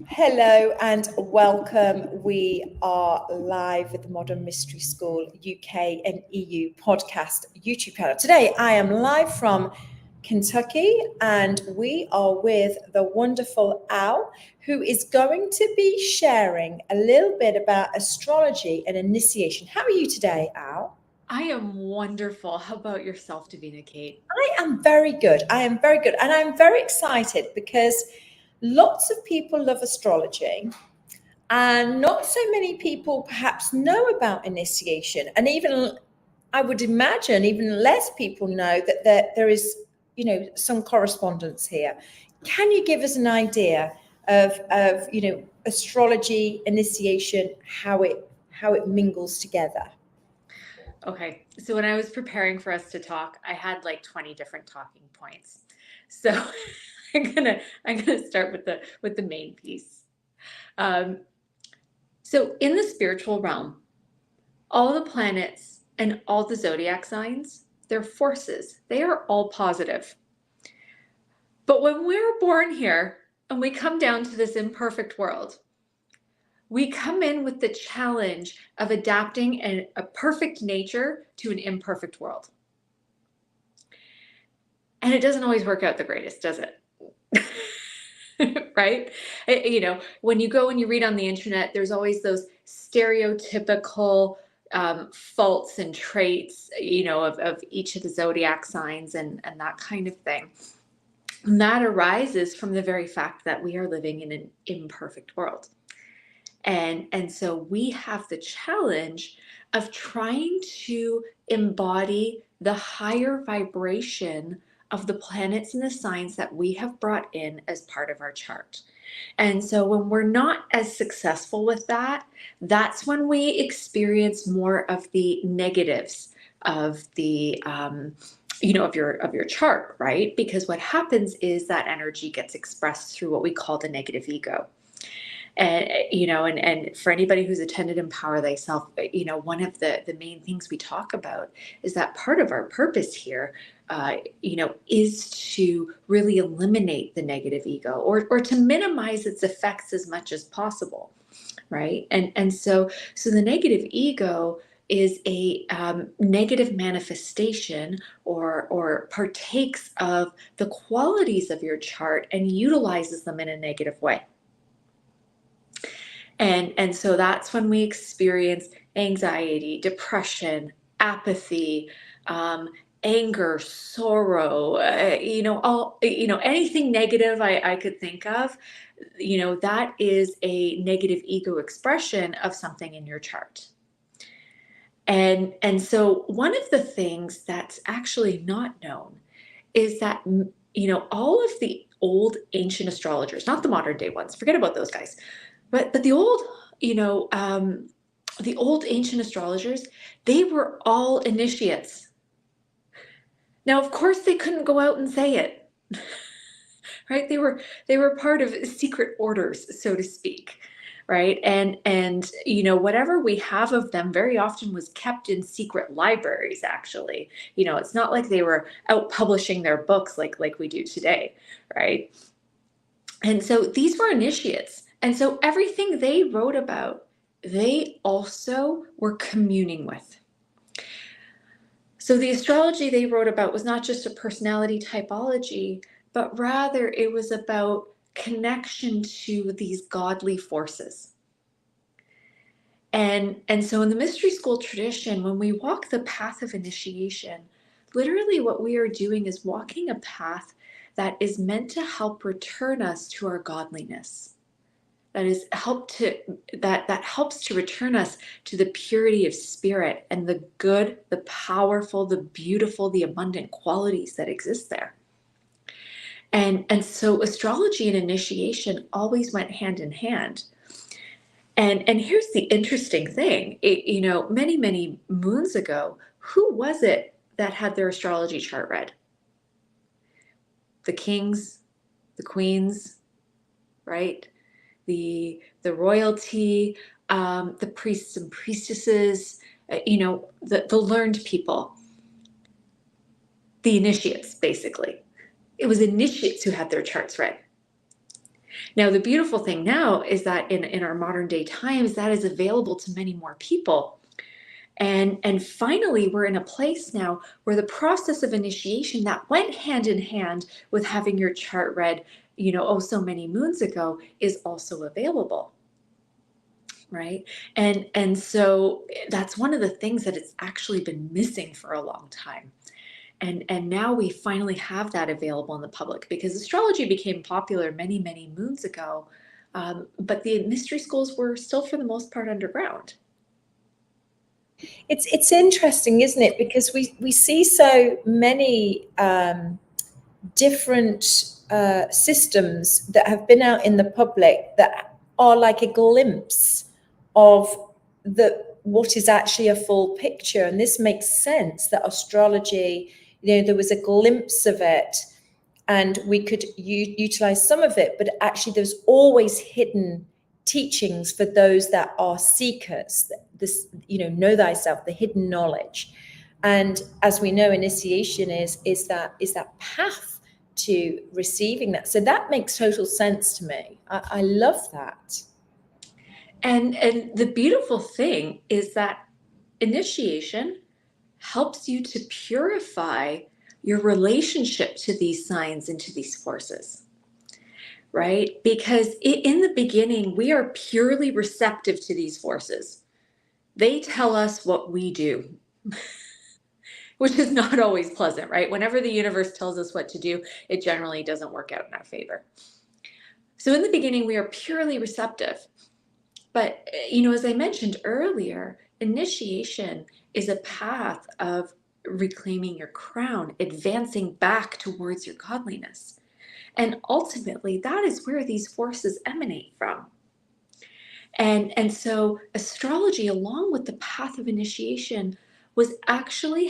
Hello and welcome. We are live with the Modern Mystery School UK and EU podcast YouTube channel. Today I am live from Kentucky and we are with the wonderful Al, who is going to be sharing a little bit about astrology and initiation. How are you today, Al? I am wonderful. How about yourself, Davina Kate? I am very good. And I'm very excited because lots of people love astrology. And not so many people perhaps know about initiation. And even, I would imagine, even less people know that there is, some correspondence here. Can you give us an idea of astrology, initiation, how it mingles together? Okay, so when I was preparing for us to talk, I had like 20 different talking points. So I'm gonna start with the main piece. So in the spiritual realm, all the planets and all the zodiac signs, they're forces. They are all positive. But when we're born here and we come down to this imperfect world, we come in with the challenge of adapting a perfect nature to an imperfect world. And it doesn't always work out the greatest, does it? Right? When you go and you read on the internet, there's always those stereotypical faults and traits, of each of the zodiac signs and that kind of thing. And that arises from the very fact that we are living in an imperfect world. And so we have the challenge of trying to embody the higher vibration of the planets and the signs that we have brought in as part of our chart. And so when we're not as successful with that, that's when we experience more of the negatives of the of your chart, right? Because what happens is that energy gets expressed through what we call the negative ego. And for anybody who's attended Empower Thyself, one of the main things we talk about is that part of our purpose here, is to really eliminate the negative ego or to minimize its effects as much as possible, right? And so the negative ego is a negative manifestation or partakes of the qualities of your chart and utilizes them in a negative way. And so that's when we experience anxiety, depression, apathy, anger, sorrow, anything negative I could think of, that is a negative ego expression of something in your chart. And so one of the things that's actually not known is that, all of the old ancient astrologers, not the modern day ones, forget about those guys, but the old, the old ancient astrologers, they were all initiates. Now, of course, they couldn't go out and say it, right? They were part of secret orders, so to speak, right? And whatever we have of them very often was kept in secret libraries. Actually, it's not like they were out publishing their books like we do today, right? And so these were initiates. And so everything they wrote about, they also were communing with. So the astrology they wrote about was not just a personality typology, but rather it was about connection to these godly forces. And so in the mystery school tradition, when we walk the path of initiation, literally what we are doing is walking a path that is meant to help return us to our godliness. That helps to return us to the purity of spirit and the good, the powerful, the beautiful, the abundant qualities that exist there. And so astrology and initiation always went hand in hand. And here's the interesting thing, many, many moons ago, who was it that had their astrology chart read? The kings, the queens, right? The royalty, the priests and priestesses, the learned people, the initiates, basically. It was initiates who had their charts read. Now, the beautiful thing now is that in our modern day times, that is available to many more people. And finally, we're in a place now where the process of initiation that went hand in hand with having your chart read, oh, so many moons ago, is also available. Right. And so that's one of the things that it's actually been missing for a long time. And now we finally have that available in the public, because astrology became popular many, many moons ago. But the mystery schools were still, for the most part, underground. It's interesting, isn't it? Because we see so many different systems that have been out in the public that are like a glimpse of what is actually a full picture. And this makes sense that astrology, there was a glimpse of it, and we could utilize some of it, but actually there's always hidden teachings for those that are seekers. This, know thyself, the hidden knowledge. And as we know, initiation is that path to receiving that. So that makes total sense to me. I love that. And the beautiful thing is that initiation helps you to purify your relationship to these signs and to these forces, right? Because in the beginning, we are purely receptive to these forces. They tell us what we do, which is not always pleasant, right? Whenever the universe tells us what to do, it generally doesn't work out in our favor. So in the beginning, we are purely receptive. But, as I mentioned earlier, initiation is a path of reclaiming your crown, advancing back towards your godliness. And ultimately, that is where these forces emanate from. And so astrology, along with the path of initiation, was actually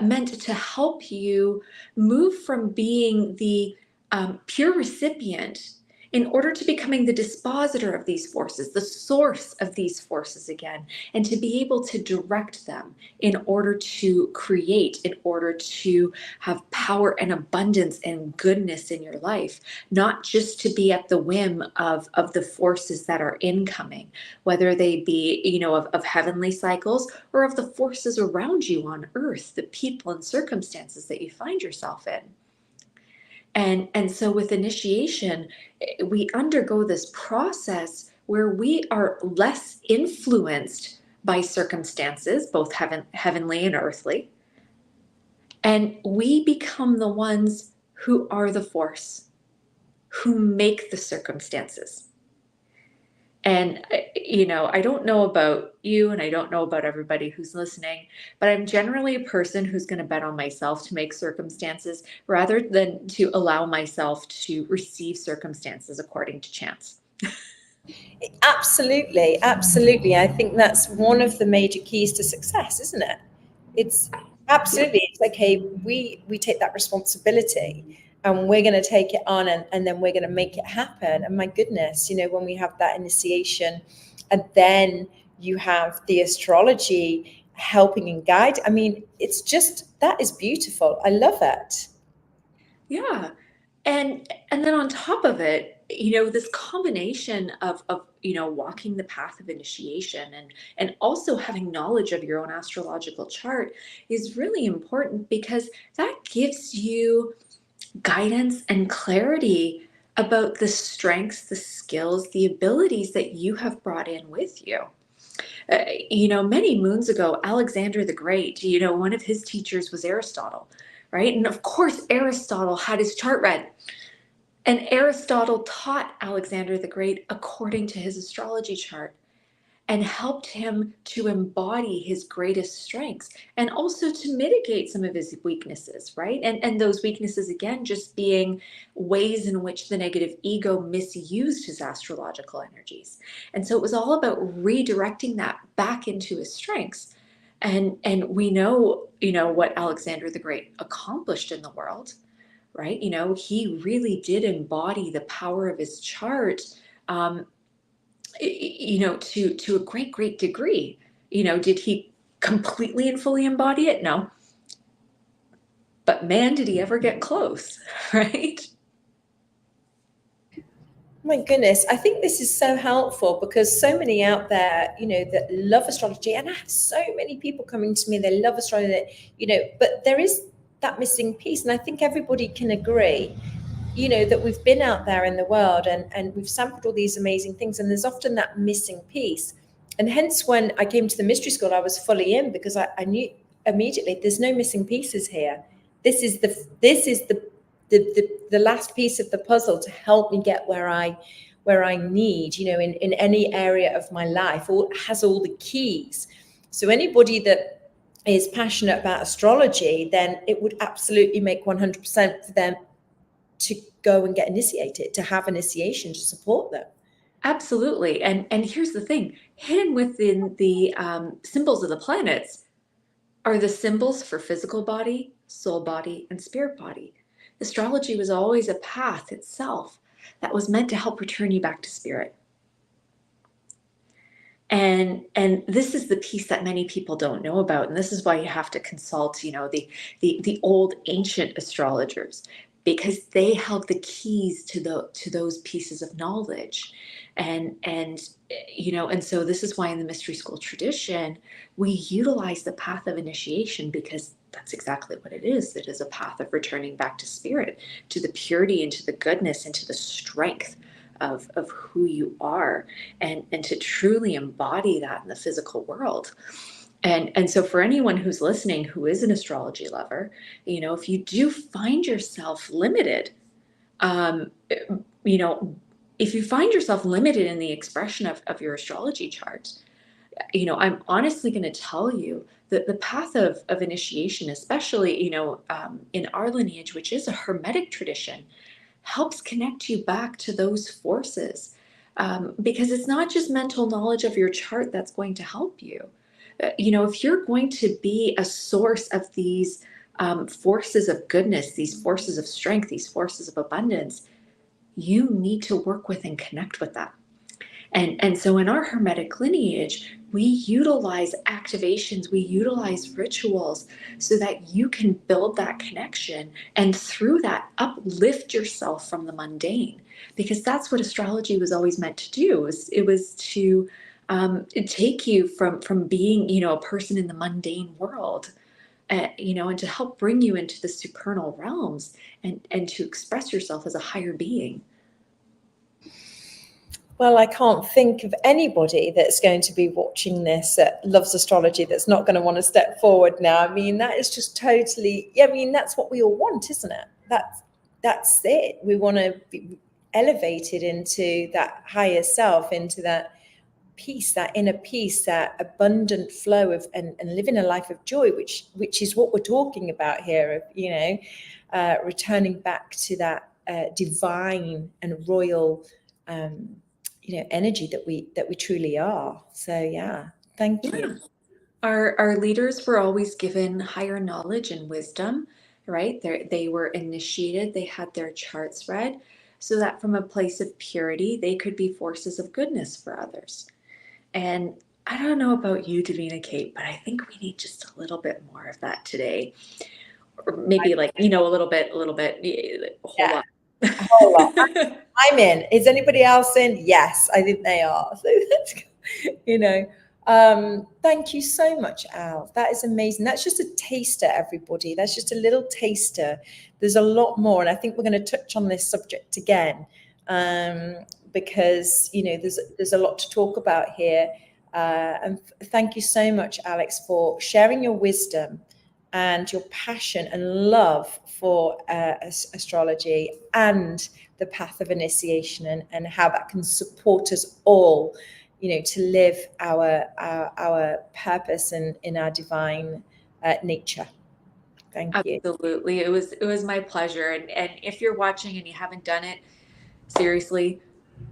meant to help you move from being the pure recipient in order to becoming the dispositor of these forces, the source of these forces again, and to be able to direct them in order to create, in order to have power and abundance and goodness in your life, not just to be at the whim of the forces that are incoming, whether they be, of heavenly cycles or of the forces around you on earth, the people and circumstances that you find yourself in. And so with initiation, we undergo this process where we are less influenced by circumstances, both heavenly and earthly. And we become the ones who are the force, who make the circumstances. And, I don't know about you, and I don't know about everybody who's listening, but I'm generally a person who's going to bet on myself to make circumstances rather than to allow myself to receive circumstances according to chance. Absolutely. Absolutely. I think that's one of the major keys to success, isn't it? It's absolutely, it's like, hey, we take that responsibility and we're going to take it on, and then we're going to make it happen. And my goodness, when we have that initiation, and then you have the astrology helping and guide. I mean, it's just, that is beautiful. I love it. Yeah. And then on top of it, this combination of walking the path of initiation and also having knowledge of your own astrological chart is really important, because that gives you guidance and clarity about the strengths, the skills, the abilities that you have brought in with you. Many moons ago, Alexander the Great, one of his teachers was Aristotle, right? And of course, Aristotle had his chart read. And Aristotle taught Alexander the Great according to his astrology chart and helped him to embody his greatest strengths and also to mitigate some of his weaknesses, right? And those weaknesses, again, just being ways in which the negative ego misused his astrological energies. And so it was all about redirecting that back into his strengths. And we know, what Alexander the Great accomplished in the world, right? He really did embody the power of his chart, to a great, great degree. Did he completely and fully embody it? No. But man, did he ever get close, right? My goodness, I think this is so helpful because so many out there, that love astrology, and I have so many people coming to me, they love astrology, but there is that missing piece. And I think everybody can agree, that we've been out there in the world and we've sampled all these amazing things, and there's often that missing piece. And hence, when I came to the mystery school, I was fully in because I knew immediately there's no missing pieces here. This is the last piece of the puzzle to help me get where I need, in any area of my life, or has all the keys. So anybody that is passionate about astrology, then it would absolutely make 100% for them to go and get initiated, to have initiation to support them. Absolutely. And here's the thing, hidden within the symbols of the planets are the symbols for physical body, soul body, and spirit body. Astrology was always a path itself that was meant to help return you back to spirit. And this is the piece that many people don't know about. And this is why you have to consult, the old ancient astrologers, because they held the keys to those pieces of knowledge. And so this is why in the mystery school tradition, we utilize the path of initiation, because that's exactly what it is. It is a path of returning back to spirit, to the purity and to the goodness and to the strength of who you are, and to truly embody that in the physical world. And so for anyone who's listening who is an astrology lover, if you do find yourself limited, if you find yourself limited in the expression of your astrology chart, I'm honestly going to tell you that the path of initiation, especially, in our lineage, which is a Hermetic tradition, helps connect you back to those forces, because it's not just mental knowledge of your chart that's going to help you. If you're going to be a source of these forces of goodness, these forces of strength, these forces of abundance, you need to work with and connect with that. And so in our Hermetic lineage, we utilize activations, we utilize rituals so that you can build that connection, and through that uplift yourself from the mundane, because that's what astrology was always meant to do. It was to take you from being, a person in the mundane world, and to help bring you into the supernal realms, and to express yourself as a higher being. Well, I can't think of anybody that's going to be watching this that loves astrology that's not going to want to step forward now. I mean, that is just totally, that's what we all want, isn't it? That's it. We want to be elevated into that higher self, into that peace, that inner peace, that abundant flow of, and living a life of joy, which is what we're talking about here, of, returning back to that divine and royal energy that we truly are. So thank you. Our leaders were always given higher knowledge and wisdom, right? They were initiated, they had their charts read, so that from a place of purity, they could be forces of goodness for others. And I don't know about you, Davina Kate, but I think we need just a little bit more of that today. Or maybe a little bit, a whole lot. A whole lot. I'm in. Is anybody else in? Yes, I think they are. So let's go. Thank you so much, Al. That is amazing. That's just a taster, everybody. That's just a little taster. There's a lot more, and I think we're going to touch on this subject again, because there's a lot to talk about here. And thank you so much, Alex, for sharing your wisdom and your passion and love for astrology and the path of initiation, and how that can support us all, to live our purpose and in our divine nature. Thank you. Absolutely. It was my pleasure. And if you're watching and you haven't done it, seriously,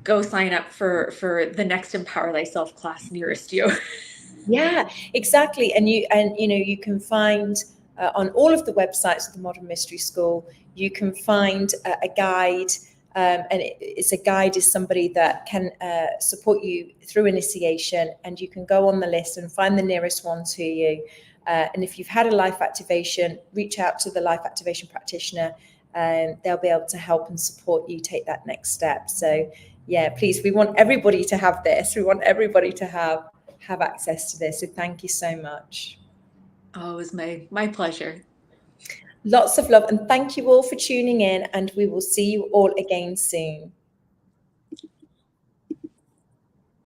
go sign up for the next Empower Thyself class nearest you. Yeah, exactly. And you can find on all of the websites of the Modern Mystery School, you can find a guide, and it's a guide is somebody that can support you through initiation, and you can go on the list and find the nearest one to you. And if you've had a life activation, reach out to the life activation practitioner, and they'll be able to help and support you take that next step. So Yeah, please, we want everybody to have this. We want everybody to have access to this. So thank you so much. Oh, it was my pleasure. Lots of love, and thank you all for tuning in, and we will see you all again soon.